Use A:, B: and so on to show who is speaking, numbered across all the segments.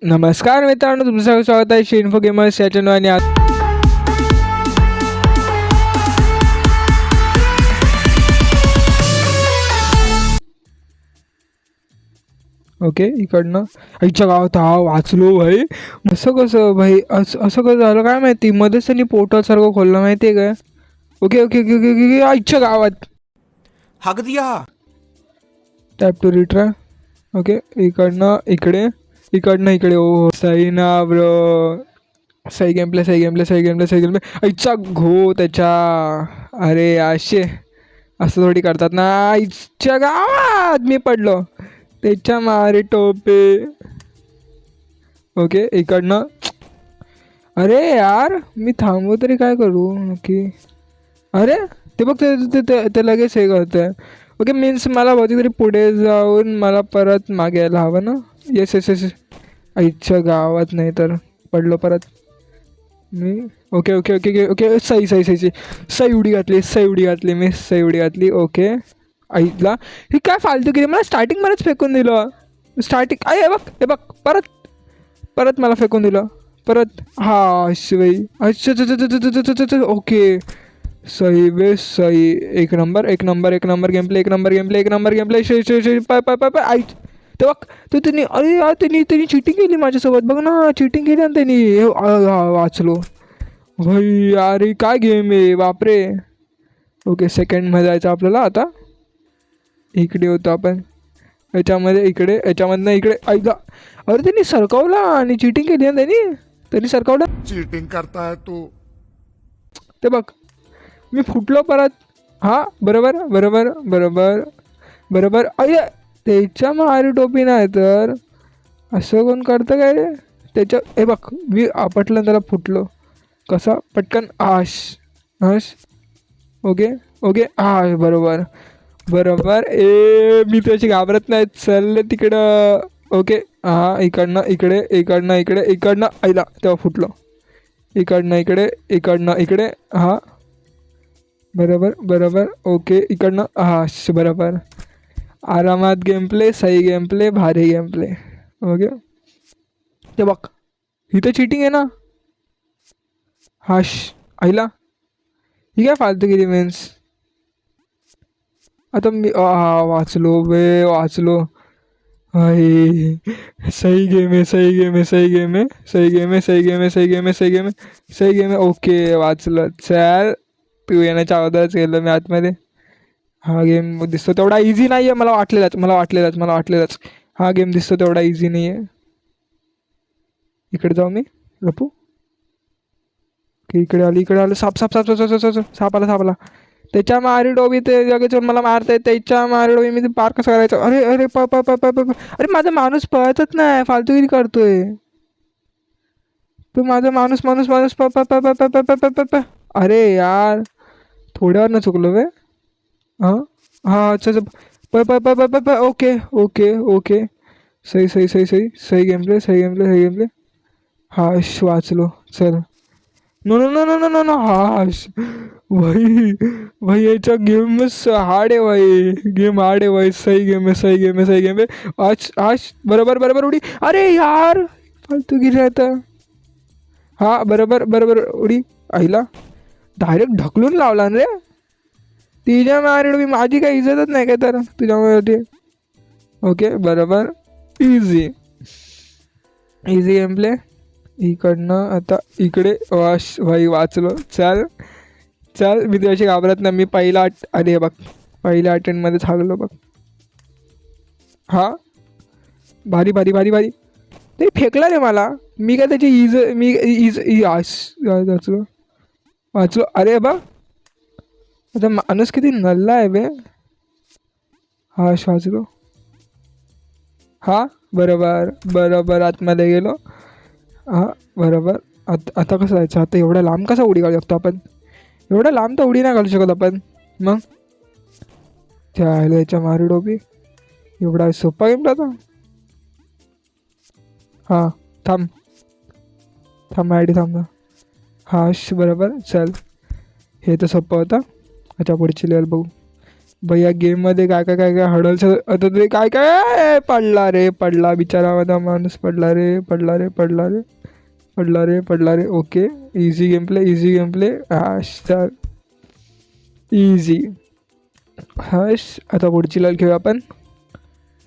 A: नमस्कार मित्रांनो, तुमचं सगळं स्वागत आहे इन्फो गेमर्स या चॅनल. आणि ओके, इकडनं आईच्या गावात वाचलो भाई. असं कसं भाई, असं कसं झालं काय माहिती. मध्येच त्यांनी पोर्टल सारखं खोललं माहिती आहे का. Okay okay okay okay okay आईच्या गावात
B: हक दिया.
A: Tap to retry. ओके, इकडनं इकडे, इकडनं इकडे. ओ सही ना ब्रो, सही गेम प्ले, सही गेम प्ले, सही गेम प्ले, सही गेम प्ले. आईचा घो त्याच्या. अरे असे असं थोडी करतात ना. आईच्या गावात मी पडलो त्याच्या मारे टोपे. ओके, इकडनं. अरे यार मी थांबू तरी काय करू. ओके, अरे ते बघ ते लगेच हे करतंय. ओके, मीन्स मला बहुतेक तरी पुढे जाऊन मला परत मागे यायला हवं ना. Yes yes yes. आईच्या गावात नाही तर पडलो परत मी. Okay okay okay okay okay सही सही सही सही सही उडी घातली, सही उडी घातली मी, सही उडी घातली. ओके, आईला ही काय फालतू केली. मला स्टार्टिंगमध्येच फेकून दिलं. स्टार्टिंग हे बघ, हे बघ, परत परत मला फेकून दिलं परत. हा शिवाई. अच्छा. ओके, सही वे सही. एक नंबर एक नंबर एक नंबर गेम प्ले, एक नंबर गेम प्ले, एक नंबर गेम प्ले. पाय पाय पाय पाय. आई ते बघ ते त्यांनी. अरे यार त्यांनी चिटिंग केली माझ्यासोबत. बघ ना, चिटिंग केली ना त्यांनी. वाचलो भाई. अरे काय गेम आहे बापरे. ओके, सेकंडमध्ये जायचं आपल्याला आता. इकडे होतो आपण याच्यामध्ये, इकडे याच्यामधनं इकडे. ऐका, अरे त्यांनी सरकवला आणि चिटिंग केली ना त्यांनी सरकवलं.
B: चीटिंग करता है तू.
A: ते बघ मी फुटलो परत. हां बरोबर बरोबर बरोबर बरोबर. अरे त्याच्या मारी टोपी नाही तर असं कोण करतं काय रे त्याच्या. हे बघ मी आपटलं त्याला, फुटलो कसा पटकन. आश आश. ओके ओके हा बरोबर बरोबर. मी त्याची घाबरत नाही. चल तिकडं. ओके हां, इकडनं इकडे, इकडनं इकडे, इकडनं. आईला तेव्हा फुटलो. इकडनं इकडे, इकडनं इकडे. हां बरोबर बरोबर. ओके, इकडनं. हां बरोबर. आरामात गेम प्ले, सही गेम प्ले, भारी गेम प्ले. ओके, ते बघ ही तर चिटिंग आहे ना. हाश आईला ही काय फालतू केली मीन्स. आता मी वाचलो बे, वाचलो. हाय सही गेम आहे, सही गेम आहे, सही गेम आहे, सही गेम आहे, सही गेम आहे, सही गेम आहे, सही गेम आहे, सही गेम आहे. ओके वाचलं. चल तू येण्याच्या अगोदरच गेलो मी आतमध्ये. हा गेम दिसतो तेवढा इझी नाही आहे. मला वाटलेलाच हा गेम दिसतो तेवढा इझी नाही आहे. इकडे जाऊ मी लपू. इकडे आलं. साप साप साप साप साप साप साप आला. त्याच्या मारी डोबी ते लगेच मला मारताय. त्याच्या मारी डोबी मी ते पार कसं करायचं. अरे अरे प प प प प अरे माझा माणूस पळतच नाही, फालतूगिरी करतोय तू. माझा माणूस माणूस माणूस प प प प प प प प प. अरे यार थोड्यावर न चुकलो वे. हां हां अच्छा प प प प प प. ओके ओके ओके सही सही सही सही सही गेम प्ले, सही गेम प्ले, सही गेम प्ले. हा वाचलो. चल. No no no no no no no. हाश भाई भाई याचा गेमच हार्ड आहे भाई. गेम हार्ड आहे भाई. सही गेम आहे, सही गेम आहे, सही गेम आहे. आज आज बरोबर बरोबर उडी. अरे यार फालतू गिरी आता. हां बरोबर बरोबर उडी. आईला डायरेक्ट ढकलून लावला रे. तिच्या मारी मी, माझी काही इज्जतच नाही काय तर तुझ्यामध्ये. ओके बरोबर. Easy easy game play. इकडनं आता इकडे. वाश भाई वाचलो. चल चल, मी तुझ्याशी घाबरत नाही. मी पहिला अरे बघ पहिल्या अटेंडमध्येच हागलो बघ. हां भारी भारी भारी भारी. ते फेकला रे मला. मी काय त्याची मी वाचलो वाचलो. अरे बा आता माणूस किती नल्ला आहे बे. हा वाचलो. हां बरोबर बरोबर आतमध्ये गेलो. हां बरोबर. आता कसं जायचं. आता एवढ्या लांब कसा उडी घालू शकतो आपण. एवढ्या लांब तर उडी नाही घालू शकत आपण. मग त्याच्या मारी डोबी. एवढा सोपा गेम आता. हां थांब थांब आयडी थांब. हां बरोबर. चल हे तर सोपं होतं. अच्छा पुढची लेवल बघू. भैया गेम मध्ये काय काय काय काय हडल्स आता ते काय काय पडला रे पडला बिचारा माझा माणूस पडला रे पडला रे पडला रे पडला रे पडला रे okay easy game play easy game play चल इझी हश आता पुढची लाल खेळू आपण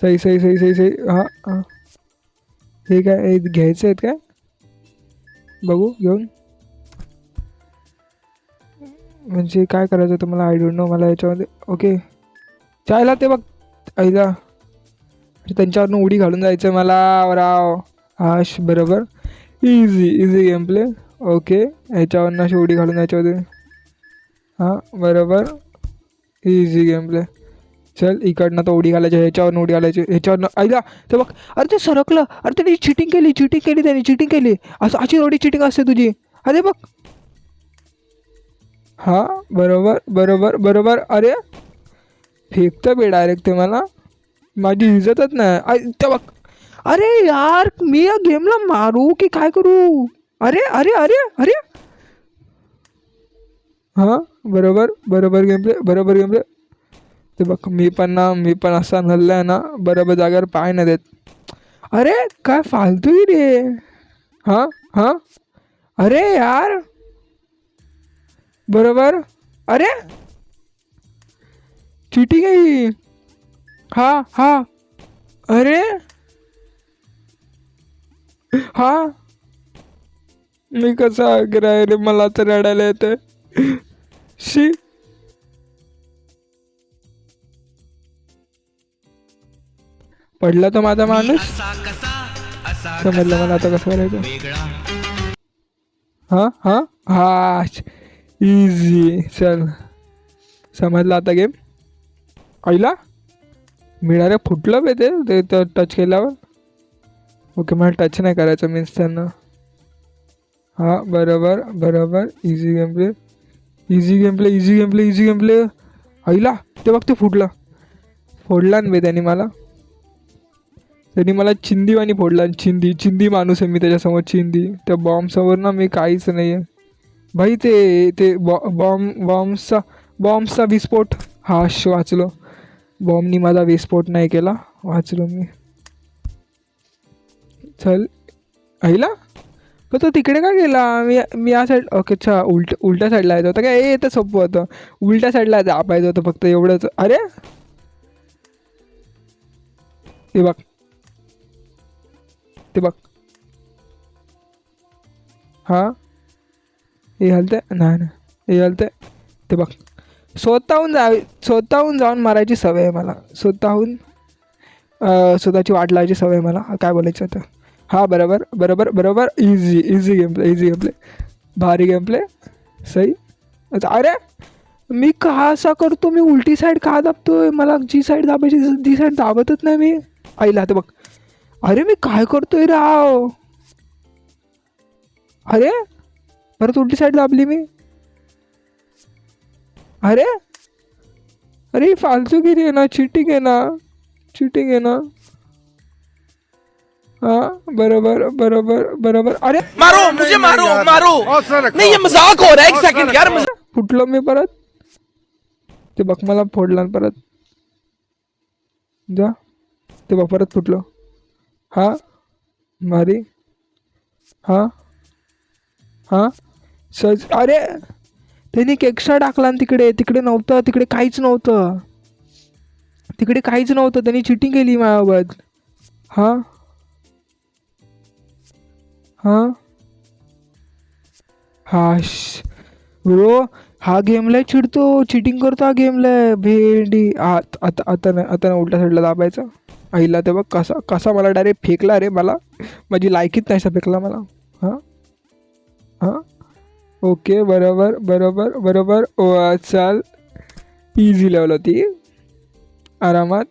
A: सही सही सही सही सही हां हां हे काय हे घ्यायचं आहेत काय बघू घेऊन म्हणजे काय करायचं होतं मला आय डोंट नो मला याच्यामध्ये ओके चायला ते बघ आईला त्यांच्यावरनं उडी घालून जायचं मला राव हाश बरोबर easy easy game play okay ह्याच्यावरनं अशी उडी घालून जायच्या होते हां बरोबर इझी गेम प्ले चल इकडनं तो उडी घालायची ह्याच्यावरनं उडी घालायची ह्याच्यावरनं आईला ते बघ अरे ते सरकलं अरे त्यांनी चिटिंग केली त्यांनी चिटिंग केली असं अशी एवढी चिटिंग असते तुझी अरे बघ हां बरोबर बरोबर बरोबर अरे फेकतं बे डायरेक्ट ते मला माझी इज्जतच नाही ते बघ अरे यार मी या गेमला मारू की काय करू अरे अरे अरे अरे हां बरोबर बरोबर गेम प्ले ते बघ मी पण असा नल्ला आहे ना बरोबर जागेवर पाय नाही देत अरे काय फालतू रे हां हां अरे यार बरोबर अरे चिटिंग आहे ही हां हां अरे हां मी कसा आग्रह रे मला तर रडायला येतं शी पडला तो माझा माणूस समजलं मला आता कसं करायचं हां हां हा इझी चल समजलं आता गेम आईला मिळालं फुटलं बे ते तर टच केल्यावर ओके मला टच नाही करायचं मीन्स त्यांना हां बरोबर बरोबर easy game play easy game play easy game play easy game play आईला ते बघ ते फोडला ना बे त्यांनी मला चिंदीवाणी फोडला चिंदी माणूस आहे मी त्याच्यासमोर चिंदी त्या बॉम्बसमोर ना मी काहीच नाही आहे भाई ते बॉम्बचा विस्फोट हा वाचलो बॉम्बनी माझा विस्फोट नाही केला वाचलो मी चल आईला पण तो तिकडे का गेला मी या साईड ओके अच्छा उलट्या साईडला यायचं होतं काय हे तर सोपं होतं उलट्या साईडला जापायचं होतं फक्त एवढंच अरे ते बघ हां हे हलते नाही हे हलते ते बघ स्वतःहून जाऊन मारायची सवय आहे मला स्वतःची वाट लावायची सवय आहे मला काय बोलायचं आता हां बरोबर बरोबर बरोबर इझी गेम प्ले भारी गेम प्ले सही अरे मी का असा करतो मी उलटी साईड का दाबतोय मला जी साईड दाबायची ती साईड दाबतच नाही मी आईला ते बघ अरे मी काय करतोय राव अरे परत उलटी साईड दाबली मी अरे अरे फालतूगिरी आहे ना चिटिंग आहे ना हाँ बराबर बराबर बराबर अरे
B: मारो मुझे मारो नहीं ये मजाक हो रहा है एक सेकंड यार
A: फुटलो मी परत ते बघ मला फोडला परत जा ते बघ परत फुटलो हाँ मारी हाँ हाँ सज अरे त्यांनी एक्स्ट्रा टाकला ना तिकडे नव्हतं तिकडे काहीच नव्हतं त्यांनी चिटिंग केली माझ्याबाबत हाँ हाँ हाश ब्रो हा गेमला चिडतो चिटिंग करतो हा गेमला भेंडी आता नाही उलट्या साईडला दाबायचं आईला ते बघ कसा मला डायरेक्ट फेकला रे मला माझी लायकीच नाही फेकला मला हां हां ओके बरोबर बरोबर बरोबर ओ चाल इझी लेवल होती आरामात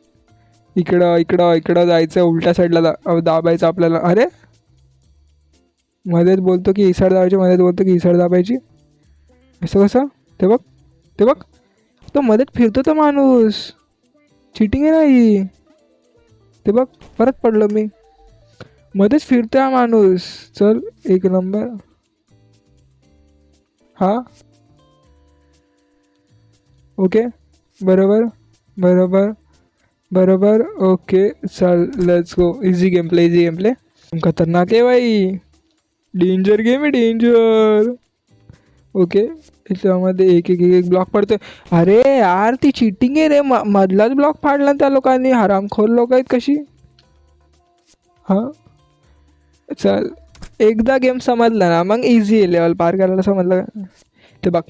A: इकडं जायचं उलट्या साईडला दाबायचं आपल्याला अरे मध्येच बोलतो की ही साईड दाबायची मध्येच बोलतो की ही साईड दाबायची असं कसं ते बघ तो मध्येच फिरतो तो माणूस चिटिंग आहे नाही ते बघ परत पडलो मी मध्येच फिरतो हा माणूस चल एक नंबर हाँ ओके बरोबर बरोबर बरोबर. ओके चल let's go. Easy game play, easy game play. खतरनाक आहे भाई, डेंजर गेम आहे, डेंजर. ओके याच्यामध्ये एक एक एक ब्लॉक पडतोय. अरे यार ती चिटिंग आहे रे, मधलाच ब्लॉक फाडला त्या लोकांनी, हरामखोर लोक आहेत कशी. हां चल एकदा गेम समजला ना मग इझी आहे, लेवल पार करायला समजलं का. ते बघ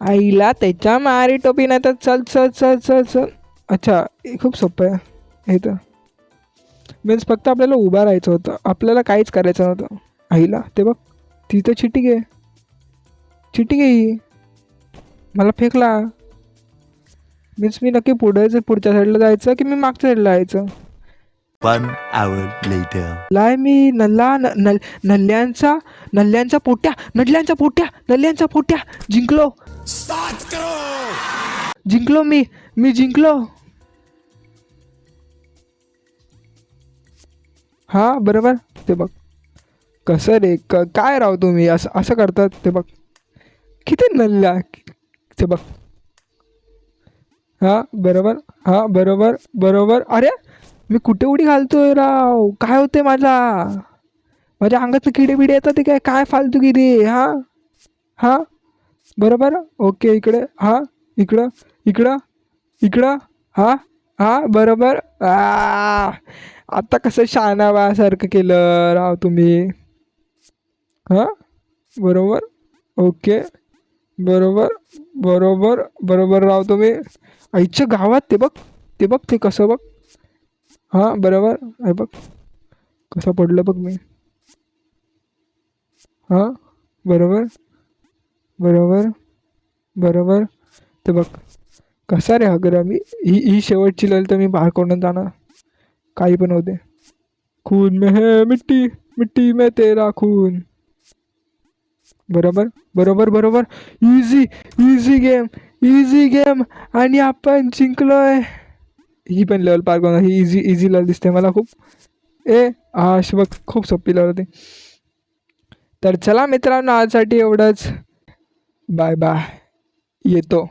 A: आईला त्याच्या मारी टोपी नाही तर चल चल चल चल चल. अच्छा हे खूप सोपं आहे हे तर. मीन्स फक्त आपल्याला उभं राहायचं होतं, आपल्याला काहीच करायचं नव्हतं. आईला ते बघ तिथं चिटिंग आहे, चिटिंग आहे ही. मला फेकला. मीन्स मी नक्की पुढच्या साईडला जायचं की मी मागच्या साईडला जायचं.
C: 1 hour later.
A: लाय मी नल्ल्यांच्या पोट्या जिंकलो. जिंकलो मी जिंकलो. हा बरोबर. ते बघ कसं रे काय राव तुम्ही असं करतात. ते बघ किती नल्ल्या. ते बघ हा बरोबर, हा बरोबर बरोबर. अरे मी कुठे उडी घालतोय राव, काय होते माझ्या अंगात किडे बिडे येतात ते काय फालतूगिरी. हां बरोबर. ओके इकडे, हां इकडं इकडं इकडं. हां बरोबर. आता कसं शहाणावासारखं केलं राव तुम्ही. हां बरोबर. ओके बरोबर बरोबर बरोबर राव तुम्ही. आईच्या गावात ते बघ ते कसं बघ. हां बरोबर. अरे बघ कसं पडलं बघ मी. हां बरोबर बरोबर बरोबर. ते बघ कसा रे अगर मी ही शेवटची लढत तर मी पार करून जाणार, काही पण होते. खून में है मिट्टी, मिट्टी में तेरा खून. बरोबर बरोबर बरोबर. इझी गेम आणि आपण जिंकलोय. ही पण लेवल पार करून, ही इझी लेवल दिसते मला खूप. बघ खूप सोपी लेवल होती. तर चला मित्रांनो आजसाठी एवढंच. Bye bye. येतो.